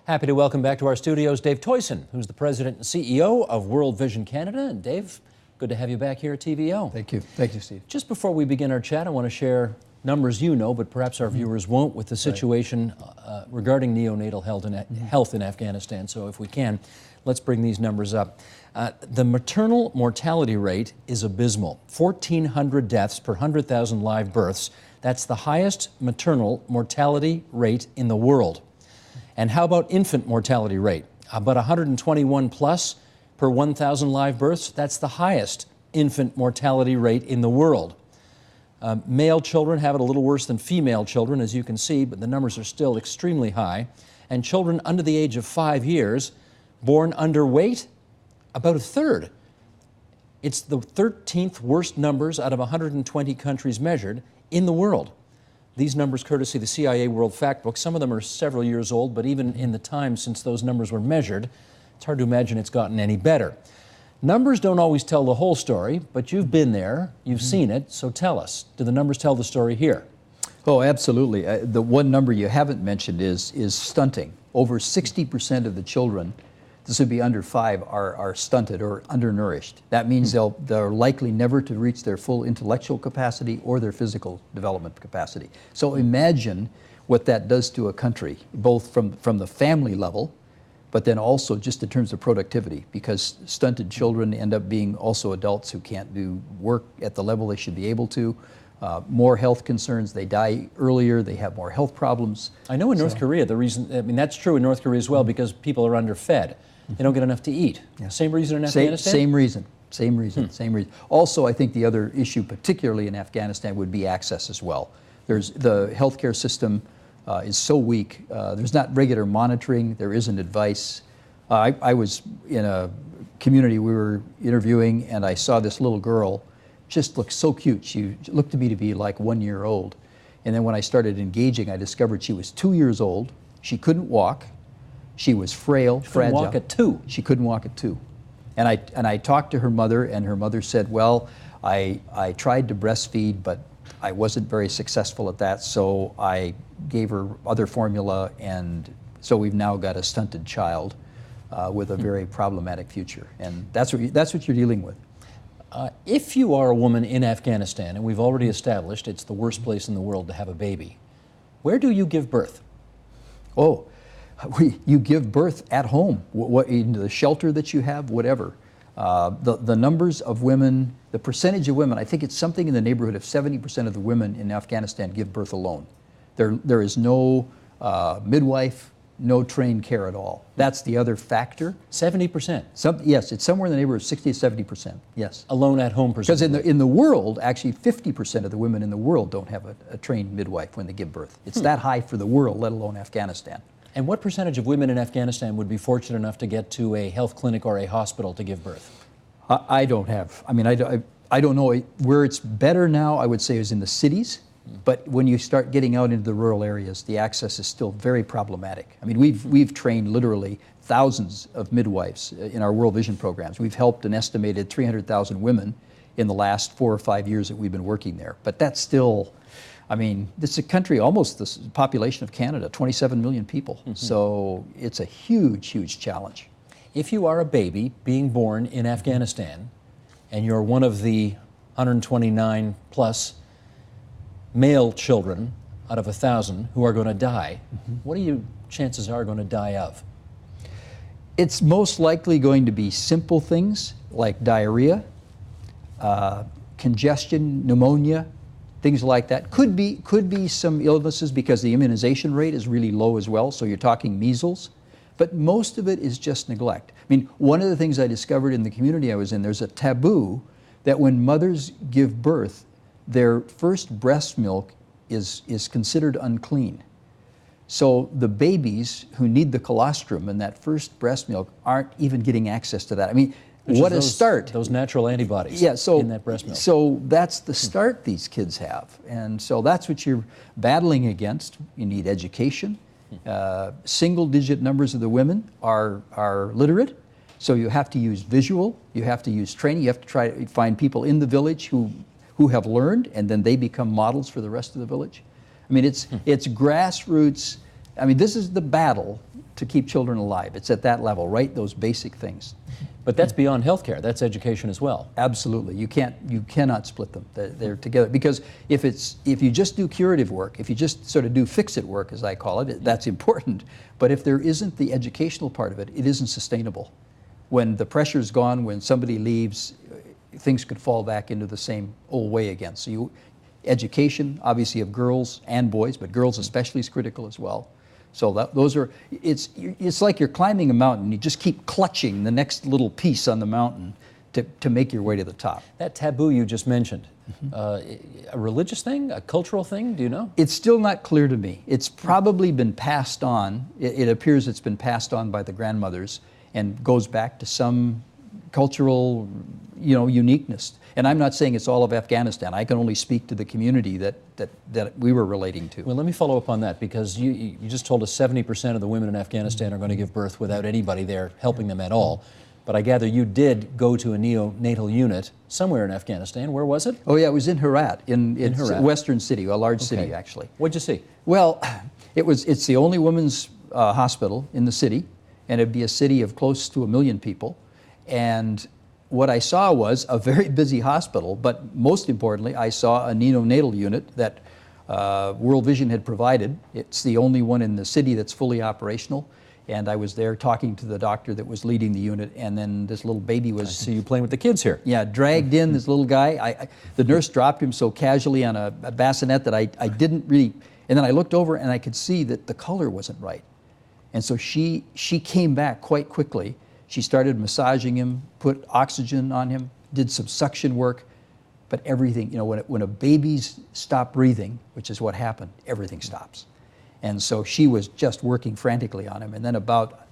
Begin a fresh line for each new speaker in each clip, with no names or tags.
Happy to welcome back to our studios Dave Toycen, who's the president and CEO of World Vision Canada. And Dave, good to have you back here at TVO.
Thank you. Thank you, Steve.
Just before we begin our chat, I want to share numbers you know, but perhaps our viewers won't, with the situation regarding neonatal health in Afghanistan. So if we can, let's bring these numbers up. The maternal mortality rate is abysmal. 1,400 deaths per 100,000 live births. That's the highest maternal mortality rate in the world. And how about infant mortality rate? About 121 plus per 1,000 live births. That's the highest infant mortality rate in the world. Male children have it a little worse than female children, as you can see, but the numbers are still extremely high. And children under the age of 5 years, born underweight, about a third. It's the 13th worst numbers out of 120 countries measured in the world. These numbers courtesy the CIA World Factbook. Some of them are several years old, but even in the time since those numbers were measured, it's hard to imagine it's gotten any better. Numbers don't always tell the whole story, but you've been there, you've seen it, so tell us, do the numbers tell the story here?
Oh, absolutely. The one number you haven't mentioned is stunting. Over 60% of the children, this would be under 5, are stunted or undernourished. That means they're likely never to reach their full intellectual capacity or their physical development capacity. So imagine what that does to a country, both from the family level, but then also just in terms of productivity, because stunted children end up being also adults who can't do work at the level they should be able to. More health concerns, they die earlier, they have more health problems.
I know in North Korea, the reason, I mean, that's true in North Korea as well, because people are underfed. They don't get enough to eat. Yeah. Same reason in Afghanistan?
Same reason. Same reason. Also, I think the other issue, particularly in Afghanistan, would be access as well. The healthcare system is so weak. There's not regular monitoring. There isn't advice. I was in a community we were interviewing, and I saw this little girl, just looked so cute. She looked to me to be like 1 year old. And then when I started engaging, I discovered she was 2 years old. She couldn't walk. She was frail, fragile.
She couldn't walk at 2.
She couldn't walk at 2. And I talked to her mother, and her mother said, well, I tried to breastfeed, but I wasn't very successful at that, so I gave her other formula, and so we've now got a stunted child with a very problematic future. And that's what you're dealing with.
If you are a woman in Afghanistan, and we've already established it's the worst place in the world to have a baby, where do you give birth?
Oh, you give birth at home, in the shelter that you have, whatever. The numbers of women, the percentage of women, I think it's something in the neighborhood of 70% of the women in Afghanistan give birth alone. There is no midwife, no trained care at all. That's the other factor.
70%?
Yes, it's somewhere in the neighborhood of 60 to 70%, yes.
Alone at home, presumably?
Because in the world, actually 50% of the women in the world don't have a trained midwife when they give birth. It's that high for the world, let alone Afghanistan.
And what percentage of women in Afghanistan would be fortunate enough to get to a health clinic or a hospital to give birth?
I don't know. Where it's better now, I would say, is in the cities. But when you start getting out into the rural areas, the access is still very problematic. I mean, we've trained literally thousands of midwives in our World Vision programs. We've helped an estimated 300,000 women in the last 4 or 5 years that we've been working there. But that's still, I mean, this is a country almost the population of Canada, 27 million people. So it's a huge, huge challenge.
If you are a baby being born in Afghanistan, and you're one of the 129 plus male children out of 1,000 who are going to die, what do you chances are going to die of?
It's most likely going to be simple things like diarrhea, congestion, pneumonia, things like that. Could be some illnesses because the immunization rate is really low as well, so you're talking measles. But most of it is just neglect. I mean, one of the things I discovered in the community I was in, there's a taboo that when mothers give birth, their first breast milk is considered unclean. So the babies who need the colostrum in that first breast milk aren't even getting access to that. I mean, what a start.
Those natural antibodies in that breast milk.
So that's the start these kids have. And so that's what you're battling against. You need education. Single-digit numbers of the women are literate. So you have to use visual, you have to use training, you have to try to find people in the village who have learned, and then they become models for the rest of the village. I mean, it's grassroots. I mean, this is the battle to keep children alive. It's at that level, right? Those basic things.
But that's beyond healthcare. That's education as well.
Absolutely. You cannot split them. They're together. Because if you just do curative work, if you just sort of do fix-it work, as I call it, that's important. But if there isn't the educational part of it, it isn't sustainable. When the pressure's gone, when somebody leaves, things could fall back into the same old way again. So education, obviously, of girls and boys, but girls especially is critical as well. So it's like you're climbing a mountain. You just keep clutching the next little piece on the mountain to make your way to the top.
That taboo you just mentioned, a religious thing, a cultural thing, do you know?
It's still not clear to me. It's probably been passed on. It appears it's been passed on by the grandmothers and goes back to some cultural, uniqueness. And I'm not saying it's all of Afghanistan. I can only speak to the community that we were relating to.
Well, let me follow up on that, because you just told us 70% of the women in Afghanistan are going to give birth without anybody there helping them at all. But I gather you did go to a neonatal unit somewhere in Afghanistan. Where was it?
Oh yeah, it was in Herat, in
Herat.
Western city, a large city actually.
What'd you see?
Well, it's the only women's hospital in the city, and it'd be a city of close to 1 million people. And what I saw was a very busy hospital, but most importantly, I saw a neonatal unit that World Vision had provided. It's the only one in the city that's fully operational. And I was there talking to the doctor that was leading the unit, and then this little baby was...
I see you playing with the kids here.
Yeah, dragged in, this little guy. The nurse dropped him so casually on a bassinet that I didn't really... And then I looked over and I could see that the color wasn't right. And so she came back quite quickly. She started massaging him, put oxygen on him, did some suction work, but everything, when a baby's stop breathing, which is what happened, everything stops. And so she was just working frantically on him. And then about,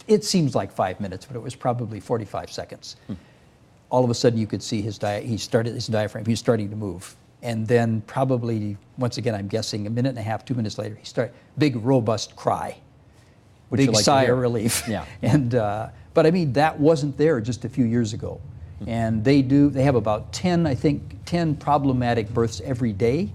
it seems like 5 minutes, but it was probably 45 seconds. All of a sudden you could see his diaphragm, he was starting to move. And then probably, once again, I'm guessing a minute and a half, 2 minutes later, he started, big robust cry.
Would you
big
like
sigh
to hear?
of relief.
Yeah.
And, but I mean, that wasn't there just a few years ago. And they have about 10 problematic births every day.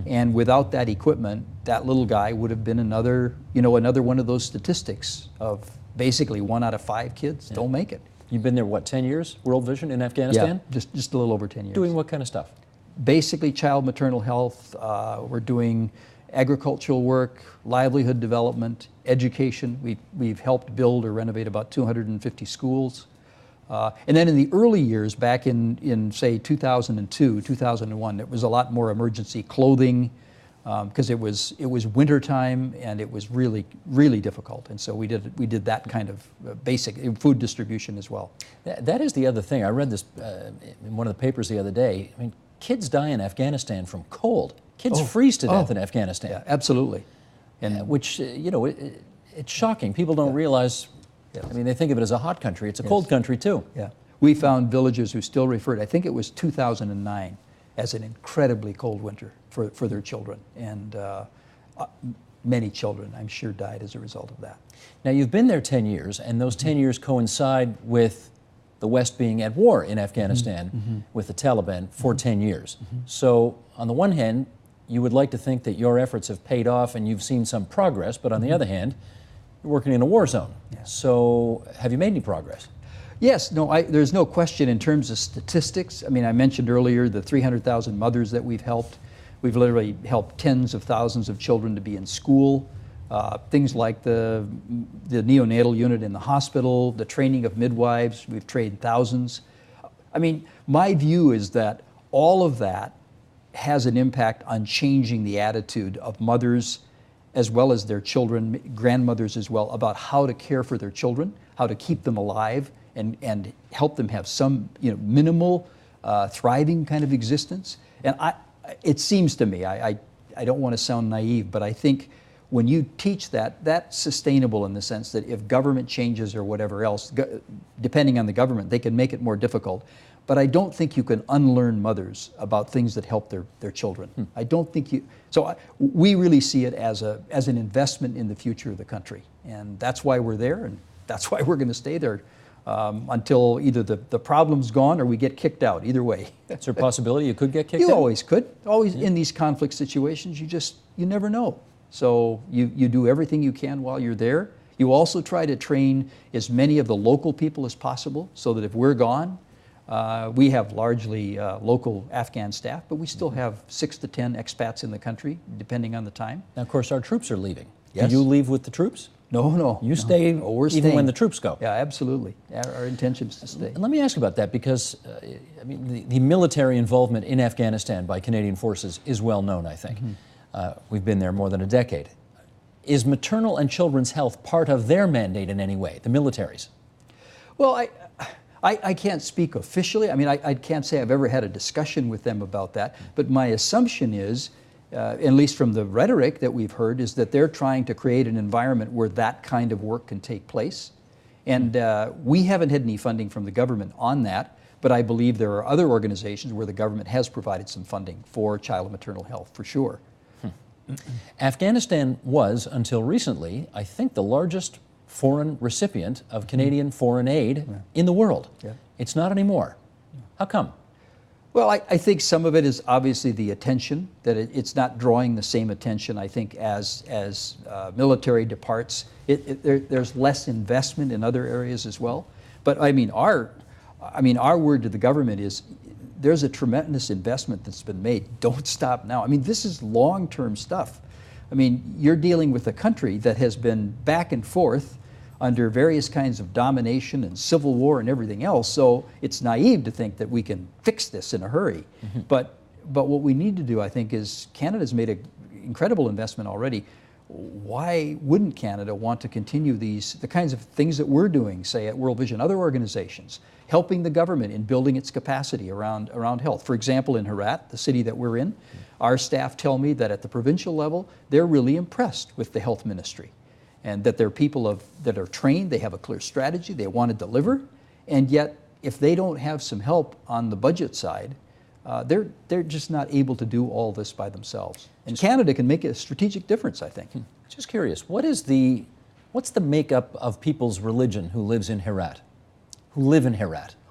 And without that equipment, that little guy would have been another one of those statistics of basically 1 out of 5 kids don't make it.
You've been there, what, 10 years, World Vision in Afghanistan?
Yeah, just a little over 10 years.
Doing what kind of stuff?
Basically child maternal health. We're doing agricultural work, livelihood development, education. We've helped build or renovate about 250 schools. And then in the early years, back in say 2002, 2001, it was a lot more emergency clothing because it was wintertime and it was really, really difficult. And so we did that kind of basic food distribution as well.
That is the other thing. I read this in one of the papers the other day. I mean, kids die in Afghanistan from cold. Kids freeze to death in Afghanistan.
Yeah, absolutely. And
which, it's shocking. People don't realize, I mean, they think of it as a hot country. It's a cold country too.
Yeah. We found villagers who still referred, I think it was 2009, as an incredibly cold winter for their children. And many children, I'm sure, died as a result of that.
Now, you've been there 10 years, and those 10 years coincide with the West being at war in Afghanistan with the Taliban for 10 years. So, on the one hand, you would like to think that your efforts have paid off and you've seen some progress, but on the other hand, you're working in a war zone. Yeah. So, have you made any progress?
Yes, no, there's no question in terms of statistics. I mean, I mentioned earlier the 300,000 mothers that we've helped. We've literally helped tens of thousands of children to be in school. Things like the neonatal unit in the hospital, the training of midwives, we've trained thousands. I mean, my view is that all of that has an impact on changing the attitude of mothers as well as their children, grandmothers as well, about how to care for their children, how to keep them alive and help them have some minimal thriving kind of existence. And it seems to me, I don't want to sound naive, but I think when you teach that, that's sustainable in the sense that if government changes or whatever else, depending on the government, they can make it more difficult. But I don't think you can unlearn mothers about things that help their children. I don't think you, so we really see it as an investment in the future of the country. And that's why we're there, and that's why we're going to stay there until either the problem's gone or we get kicked out, either way.
Is there a possibility you could get kicked out?
You always could. Always in these conflict situations, you never know. So you do everything you can while you're there. You also try to train as many of the local people as possible so that if we're gone, we have largely local Afghan staff, but we still have 6 to 10 expats in the country, depending on the time.
Now, of course, our troops are leaving.
Yes.
Do you leave with the troops?
No.
You stay
we're
even
staying.
when the troops go?
Yeah, absolutely. Our intention is to stay.
And let me ask you about that because, I mean, the military involvement in Afghanistan by Canadian forces is well known, I think. We've been there more than a decade. Is maternal and children's health part of their mandate in any way, the military's?
Well, I can't speak officially. I mean, I can't say I've ever had a discussion with them about that, but my assumption is, at least from the rhetoric that we've heard, is that they're trying to create an environment where that kind of work can take place. And we haven't had any funding from the government on that, but I believe there are other organizations where the government has provided some funding for child and maternal health, for sure.
Afghanistan was, until recently, I think the largest foreign recipient of Canadian foreign aid in the world.
Yeah.
It's not anymore. How come?
Well, I think some of it is obviously the attention, that it's not drawing the same attention, I think, as military departs. There's less investment in other areas as well. But I mean, our word to the government is, there's a tremendous investment that's been made. Don't stop now. I mean, this is long-term stuff. I mean, you're dealing with a country that has been back and forth under various kinds of domination and civil war and everything else, so it's naive to think that we can fix this in a hurry. But what we need to do, I think, is Canada's made an incredible investment already. Why wouldn't Canada want to continue the kinds of things that we're doing, say at World Vision, other organizations, helping the government in building its capacity around health? For example, in Herat, the city that we're in, our staff tell me that at the provincial level, they're really impressed with the health ministry, and that they're people that are trained, they have a clear strategy, they want to deliver, and yet if they don't have some help on the budget side, they're just not able to do all this by themselves. And Canada can make a strategic difference, I think.
Just curious, what's the makeup of people's religion who live in Herat?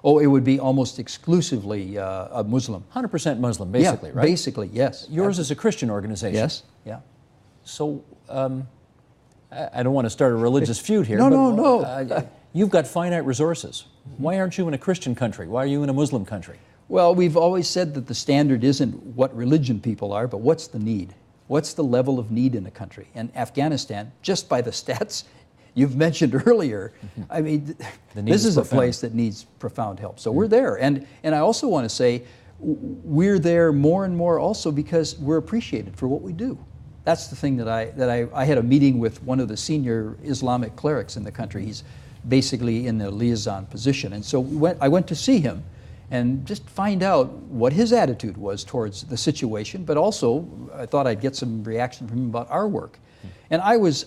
Oh, it would be almost exclusively a Muslim.
100% Muslim, basically,
yeah,
right?
Basically, yes.
Yours is a Christian organization.
Yes, yeah.
So, I don't want to start a religious feud here.
No.
You've got finite resources. Why aren't you in a Christian country? Why are you in a Muslim country?
Well, we've always said that the standard isn't what religion people are, but what's the need? What's the level of need in the country? And Afghanistan, just by the stats you've mentioned earlier, I mean, this is a place that needs profound help. So we're there. And I also want to say, we're there more and more also because we're appreciated for what we do. That's the thing that I had a meeting with one of the senior Islamic clerics in the country. He's basically in the liaison position. And so I went to see him and just find out what his attitude was towards the situation, but also I thought I'd get some reaction from him about our work. And I was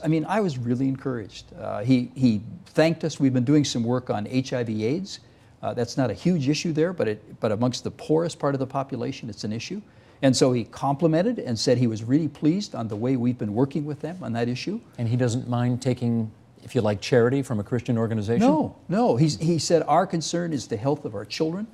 really encouraged. He thanked us. We've been doing some work on HIV/AIDS. That's not a huge issue there, but amongst the poorest part of the population, it's an issue. And so he complimented and said he was really pleased on the way we've been working with them on that issue.
And he doesn't mind taking, if you like, charity from a Christian organization?
No. He said our concern is the health of our children.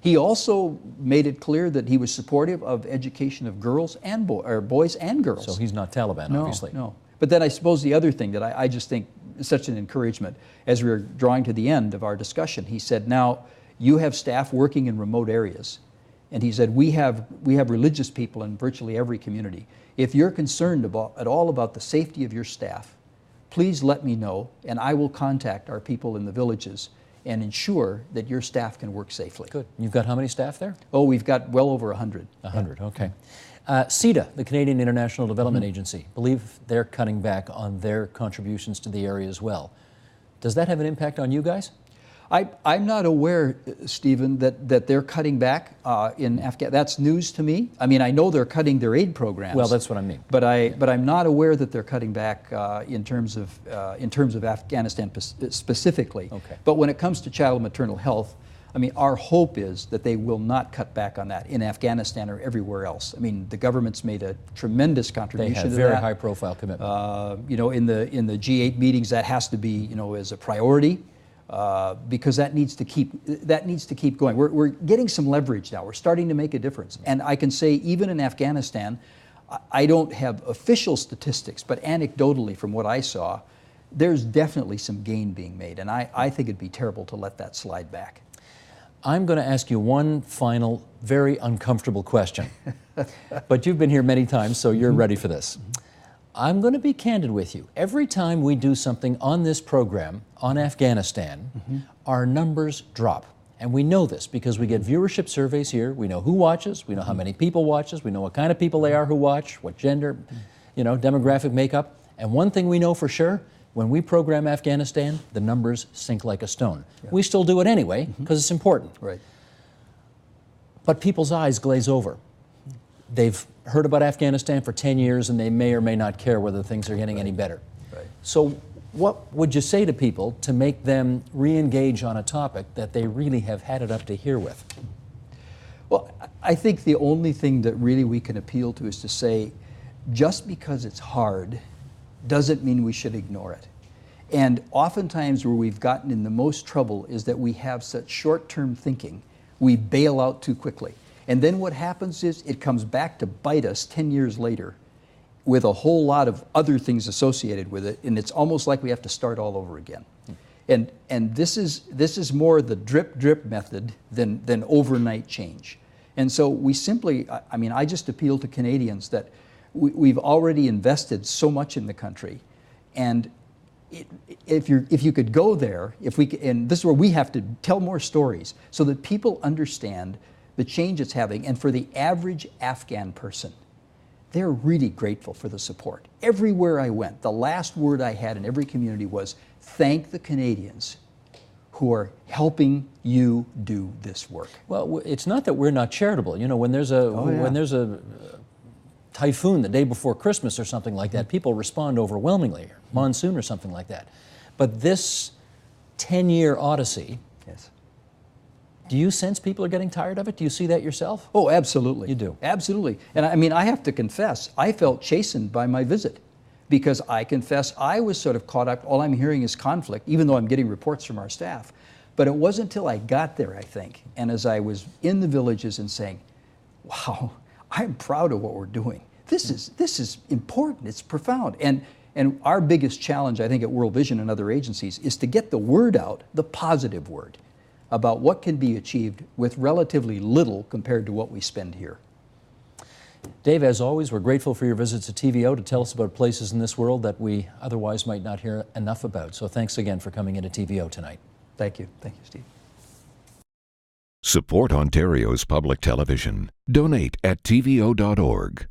He also made it clear that he was supportive of education of girls and boys and girls.
So he's not Taliban, obviously.
No. But then I suppose the other thing that I just think is such an encouragement, as we were drawing to the end of our discussion, he said, now you have staff working in remote areas. And he said, we have religious people in virtually every community. If you're concerned at all about the safety of your staff, please let me know, and I will contact our people in the villages and ensure that your staff can work safely.
Good. You've got how many staff there?
Oh, we've got well over 100.
100, okay. CEDA, the Canadian International Development Agency, believe they're cutting back on their contributions to the area as well. Does that have an impact on you guys?
I'm not aware, Stephen, that they're cutting back in Afghanistan. That's news to me. I mean, I know they're cutting their aid programs.
Well, that's what I mean.
But I'm not aware that they're cutting back in terms of Afghanistan specifically.
Okay.
But when it comes to child and maternal health, I mean, our hope is that they will not cut back on that in Afghanistan or everywhere else. I mean, the government's made a tremendous contribution to that.
They have very high-profile commitment.
You know, in the G8 meetings, that has to be, you know, as a priority. Because that needs to keep going. We're getting some leverage now. We're starting to make a difference. And I can say even in Afghanistan, I don't have official statistics, but anecdotally from what I saw, there's definitely some gain being made, and I think it'd be terrible to let that slide back.
I'm going to ask you one final, very uncomfortable question. But you've been here many times, so you're ready for this. I'm going to be candid with you. Every time we do something on this program on Afghanistan, our numbers drop. And we know this because we get viewership surveys here. We know who watches, we know how many people watches, we know what kind of people they are who watch, what gender, demographic makeup. And one thing we know for sure, when we program Afghanistan, the numbers sink like a stone. Yeah. We still do it anyway because it's important.
Right.
But people's eyes glaze over. They've heard about Afghanistan for 10 years and they may or may not care whether things are getting any better.
Right.
So what would you say to people to make them re-engage on a topic that they really have had it up to here with?
Well, I think the only thing that really we can appeal to is to say, just because it's hard doesn't mean we should ignore it. And oftentimes where we've gotten in the most trouble is that we have such short-term thinking. We bail out too quickly. And then what happens is it comes back to bite us 10 years later with a whole lot of other things associated with it, and it's almost like we have to start all over again. And this is more the drip method than overnight change. And so we simply, I just appeal to Canadians that we've already invested so much in the country, and if you could go there, and this is where we have to tell more stories so that people understand the change it's having, and for the average Afghan person, they're really grateful for the support. Everywhere I went, the last word I had in every community was, thank the Canadians who are helping you do this work.
Well, it's not that we're not charitable. When there's a typhoon the day before Christmas or something like that, people respond overwhelmingly, or monsoon or something like that. But this 10-year odyssey,
yes.
Do you sense people are getting tired of it? Do you see that yourself?
Oh, absolutely.
You do?
Absolutely. And I have to confess, I felt chastened by my visit, because I confess I was sort of caught up. All I'm hearing is conflict, even though I'm getting reports from our staff. But it wasn't until I got there, I think, and as I was in the villages and saying, wow, I'm proud of what we're doing. This is important, it's profound. And our biggest challenge, I think, at World Vision and other agencies is to get the word out, the positive word, about what can be achieved with relatively little compared to what we spend here.
Dave, as always, we're grateful for your visits to TVO to tell us about places in this world that we otherwise might not hear enough about. So thanks again for coming into TVO tonight.
Thank you. Thank you, Steve.
Support Ontario's public television. Donate at tvo.org.